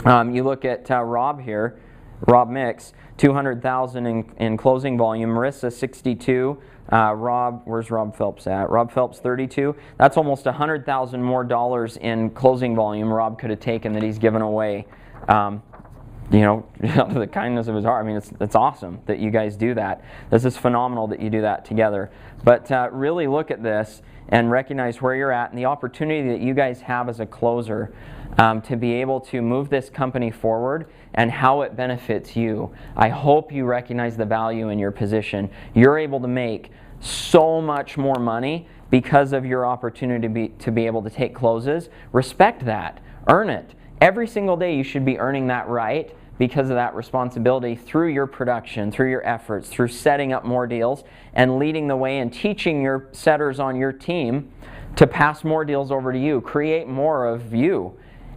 you look at Rob here, Rob Mix, 200,000 in closing volume. Marissa, 62. Rob, where's Rob Phelps at? Rob Phelps, 32. That's almost $100,000 more dollars in closing volume Rob could have taken that he's given away. You know, out of the kindness of his heart. I mean, it's awesome that you guys do that. This is phenomenal that you do that together. But really look at this and recognize where you're at and the opportunity that you guys have as a closer to be able to move this company forward and how it benefits you. I hope you recognize the value in your position. You're able to make so much more money because of your opportunity to be able to take closes. Respect that. Earn it. Every single day you should be earning that right because of that responsibility through your production, through your efforts, through setting up more deals and leading the way and teaching your setters on your team to pass more deals over to you. Create more of you.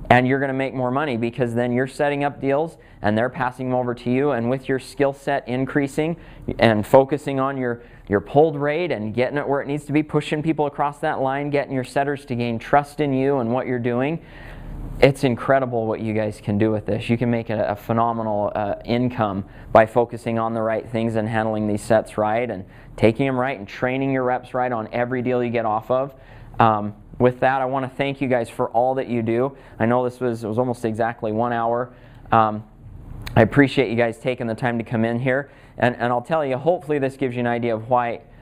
And you're going to make more money because then you're setting up deals and they're passing them over to you, and with your skill set increasing and focusing on your pulled rate and getting it where it needs to be, pushing people across that line, getting your setters to gain trust in you and what you're doing. It's incredible what you guys can do with this. You can make a phenomenal income by focusing on the right things and handling these sets right and taking them right and training your reps right on every deal you get off of. With that, I want to thank you guys for all that you do. I know it was almost exactly 1 hour. I appreciate you guys taking the time to come in here. And I'll tell you, hopefully this gives you an idea of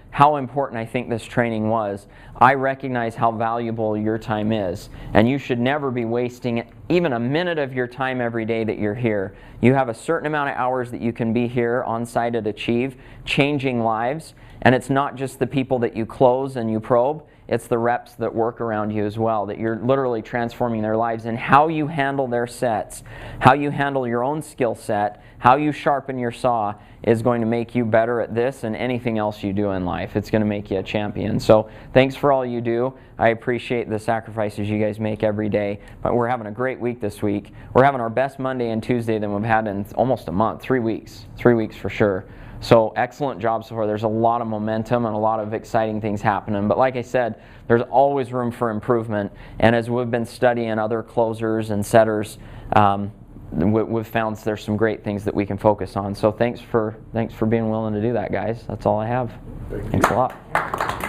how important I think this training was. I recognize how valuable your time is. And you should never be wasting even a minute of your time every day that you're here. You have a certain amount of hours that you can be here on site at Achieve, changing lives. And it's not just the people that you close and you probe. It's the reps that work around you as well, that you're literally transforming their lives. And how you handle their sets, how you handle your own skill set, how you sharpen your saw is going to make you better at this and anything else you do in life. It's going to make you a champion. So thanks for all you do. I appreciate the sacrifices you guys make every day. But we're having a great week this week. We're having our best Monday and Tuesday than we've had in almost a month, 3 weeks. 3 weeks for sure. So excellent job so far. There's a lot of momentum and a lot of exciting things happening. But like I said, there's always room for improvement. And as we've been studying other closers and setters, we've found there's some great things that we can focus on. So thanks for being willing to do that, guys. That's all I have. Thanks a lot.